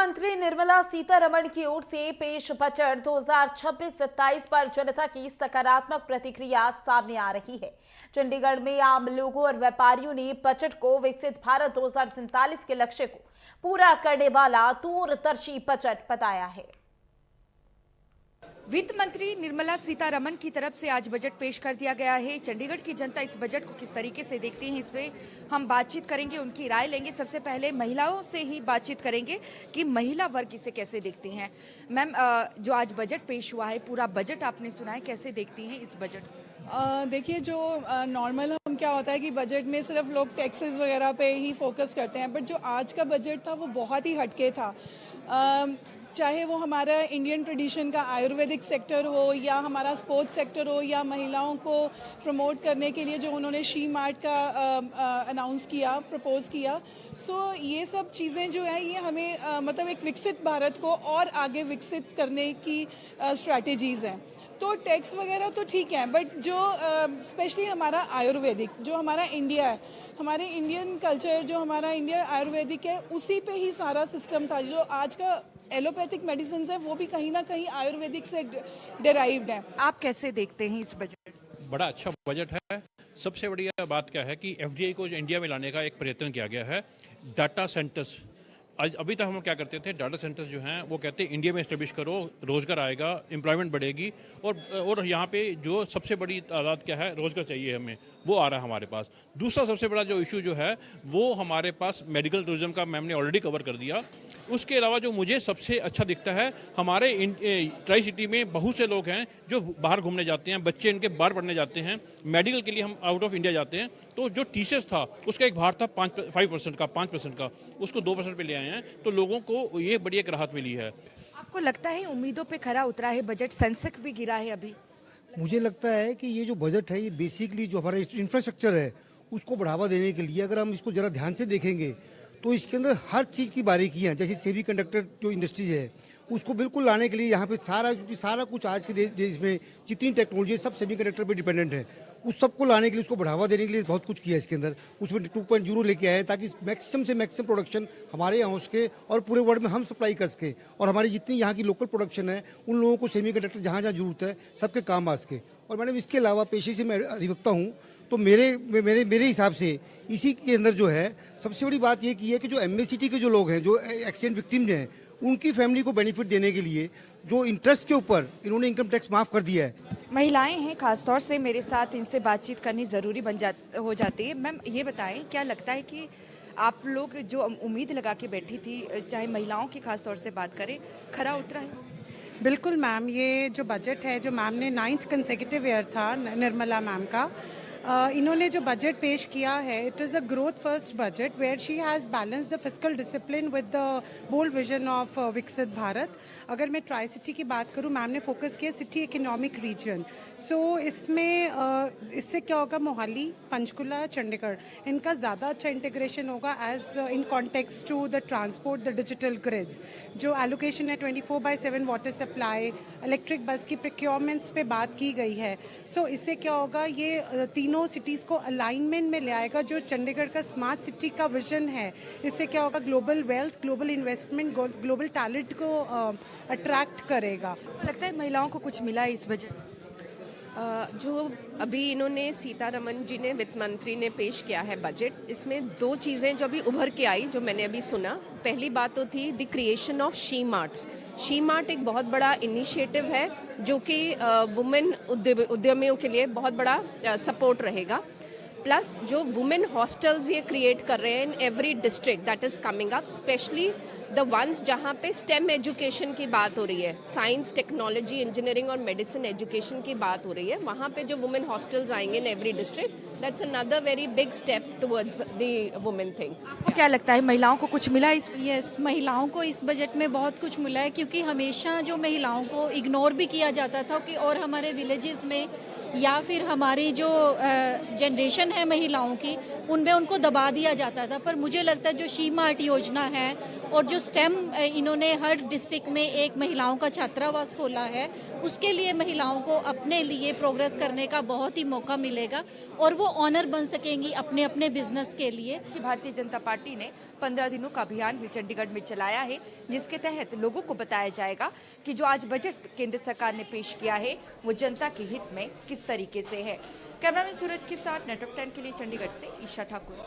मंत्री निर्मला सीतारमण की ओर से पेश बजट 2026-27 पर जनता की सकारात्मक प्रतिक्रिया सामने आ रही है। चंडीगढ़ में आम लोगों और व्यापारियों ने बजट को विकसित भारत 2047 के लक्ष्य को पूरा करने वाला दूरदर्शी बजट बताया है। वित्त मंत्री निर्मला सीतारमण की तरफ से आज बजट पेश कर दिया गया है। चंडीगढ़ की जनता इस बजट को किस तरीके से देखती है, इस पे हम बातचीत करेंगे, उनकी राय लेंगे। सबसे पहले महिलाओं से ही बातचीत करेंगे कि महिला वर्ग इसे कैसे देखती हैं। मैम, जो आज बजट पेश हुआ है, पूरा बजट आपने सुना है, कैसे देखती हैं इस बजट को? देखिए, जो नॉर्मल हम क्या होता है कि बजट में सिर्फ लोग टैक्सेस वगैरह पे ही फोकस करते हैं, बट जो आज का बजट था वो बहुत ही हटके था। चाहे वो हमारा इंडियन ट्रेडिशन का आयुर्वेदिक सेक्टर हो या हमारा स्पोर्ट्स सेक्टर हो या महिलाओं को प्रमोट करने के लिए जो उन्होंने शी मार्ट का अनाउंस किया, प्रपोज किया। सो ये सब चीज़ें जो है ये हमें मतलब एक विकसित भारत को और आगे विकसित करने की स्ट्रैटेजीज़ हैं। तो टैक्स वगैरह तो ठीक है, बट जो स्पेशली हमारा आयुर्वेदिक, जो हमारा इंडिया है, हमारे इंडियन कल्चर, जो हमारा इंडिया आयुर्वेदिक है, उसी पे ही सारा सिस्टम था। जो आज का एलोपैथिक मेडिसिन है वो भी कहीं ना कहीं आयुर्वेदिक से डिराइव्ड है। आप कैसे देखते हैं इस बजट? बड़ा अच्छा बजट है। सबसे बढ़िया बात क्या है कि एफडीआई को इंडिया में लाने का एक प्रयत्न किया गया है। डाटा सेंटर्स, अभी तक हम क्या करते थे, डाटा सेंटर्स जो हैं वो कहते हैं इंडिया में एस्टेब्लिश करो, रोजगार आएगा, एम्प्लॉयमेंट बढ़ेगी, और यहाँ पे जो सबसे बड़ी तादाद क्या है, रोजगार चाहिए हमें, वो आ रहा है हमारे पास। दूसरा सबसे बड़ा जो इशू जो है वो हमारे पास मेडिकल टूरिज्म का मैम ने ऑलरेडी कवर कर दिया। उसके अलावा जो मुझे सबसे अच्छा दिखता है, हमारे ट्राई सिटी में बहुत से लोग हैं जो बाहर घूमने जाते हैं, बच्चे इनके बाहर पढ़ने जाते हैं, मेडिकल के लिए हम आउट ऑफ इंडिया जाते हैं। तो जो टीसीएस था उसका एक भार था 5% का, उसको 2% पे ले आए हैं। तो लोगों को ये बड़ी एक राहत मिली है। आपको लगता है उम्मीदों पे खरा उतरा है बजट? सेंसेक्स भी गिरा है अभी। मुझे लगता है कि ये जो बजट है ये बेसिकली जो हमारा इंफ्रास्ट्रक्चर है उसको बढ़ावा देने के लिए, अगर हम इसको जरा ध्यान से देखेंगे तो इसके अंदर हर चीज़ की बारीकियां, जैसे सेमी कंडक्टर जो इंडस्ट्री है उसको बिल्कुल लाने के लिए यहाँ पे सारा कुछ आज के देश में जितनी टेक्नोलॉजी है सब सेमी कंडक्टर पे डिपेंडेंट है। उस सबको लाने के लिए, उसको बढ़ावा देने के लिए बहुत कुछ किया है इसके अंदर। उसमें 2.0 लेके आए हैं ताकि मैक्सिमम से मैक्सिमम प्रोडक्शन हमारे यहाँ हो सके और पूरे वर्ल्ड में हम सप्लाई कर सके, और हमारी जितनी यहाँ की लोकल प्रोडक्शन है उन लोगों को सेमी कंडक्टर जहाँ जहाँ जरूरत है सबके काम आ सके। और मैडम, इसके अलावा पेशे से मैं अधिवक्ता हूँ, तो मेरे हिसाब से इसी के अंदर जो है सबसे बड़ी बात ये की है कि जो एमएससीटी के जो लोग हैं, जो एक्सीडेंट विक्टिम हैं, उनकी फैमिली को बेनिफिट देने के लिए जो इंटरेस्ट के ऊपर इन्होंने इनकम टैक्स माफ कर दिया है। महिलाएं हैं खासतौर से मेरे साथ, इनसे बातचीत करनी ज़रूरी हो जाती है। मैम, ये बताएं, क्या लगता है कि आप लोग जो उम्मीद लगा के बैठी थी, चाहे महिलाओं की खासतौर से बात करें, खरा उतरा है? बिल्कुल मैम, ये जो बजट है जो मैम ने 9th कंसेक्यूटिव ईयर था निर्मला मैम का, इन्होंने जो बजट पेश किया है, it is a growth first budget where she has balance the fiscal discipline with the bold vision of विकसित भारत। अगर मैं ट्राई सिटी की बात करूं, मैम ने फोकस किया सिटी इकोनॉमिक रीजन। सो इसमें इससे क्या होगा, मोहाली, पंचकुला, चंडीगढ़, इनका ज़्यादा अच्छा इंटीग्रेशन होगा as in context to the transport, the digital grids. जो एलोकेशन है 24/7 वाटर सप्लाई, इलेक्ट्रिक बस की प्रोक्योरमेंट्स पे बात की गई है। सो इससे क्या होगा, ये तीनों सिटीज़ को अलाइनमेंट में ले आएगा। जो चंडीगढ़ का स्मार्ट सिटी का विजन है, इससे क्या होगा, global wealth, global investment, global talent को अट्रैक्ट करेगा। लगता है महिलाओं को कुछ मिला है इस बजट? जो अभी इन्होंने सीतारमण जी ने, वित्त मंत्री ने पेश किया है बजट, इसमें दो चीज़ें जो अभी उभर के आई, जो मैंने अभी सुना। पहली बात तो थी the creation of she marts. She mart एक बहुत बड़ा इनिशिएटिव है जो कि वुमेन उद्यमियों के लिए बहुत बड़ा सपोर्ट रहेगा। प्लस जो वुमेन हॉस्टल्स ये क्रिएट कर रहे हैं in every district that is coming up, specially the ones जहाँ पे स्टेम एजुकेशन की बात हो रही है, साइंस, टेक्नोलॉजी, इंजीनियरिंग और मेडिसिन एजुकेशन की बात हो रही है, वहाँ पे जो वुमेन हॉस्टल्स आएंगे in every district, that's another very big step towards the women thing. आपको क्या लगता है, महिलाओं को कुछ मिला इस? यस, महिलाओं को इस बजट में बहुत कुछ मिला है, क्योंकि हमेशा जो महिलाओं को इग्नोर भी किया जाता था कि, और हमारे विलेजेस में या फिर हमारी जो जनरेशन है महिलाओं की, उनमें उनको दबा दिया जाता था। पर मुझे लगता है जो शी मार्ट योजना है और जो स्टेम इन्होंने हर डिस्ट्रिक्ट में एक महिलाओं का छात्रावास खोला है, उसके लिए महिलाओं को अपने लिए प्रोग्रेस करने का बहुत ही मौका मिलेगा और वो ऑनर बन सकेंगी अपने अपने बिजनेस के लिए। भारतीय जनता पार्टी ने 15 दिनों का अभियान भी चंडीगढ़ में चलाया है, जिसके तहत लोगों को बताया जाएगा कि जो आज बजट केंद्र सरकार ने पेश किया है वो जनता के हित में किस तरीके से है। कैमरामैन सूरज के साथ नेटवर्क 10 के लिए चंडीगढ़ से ईशा ठाकुर।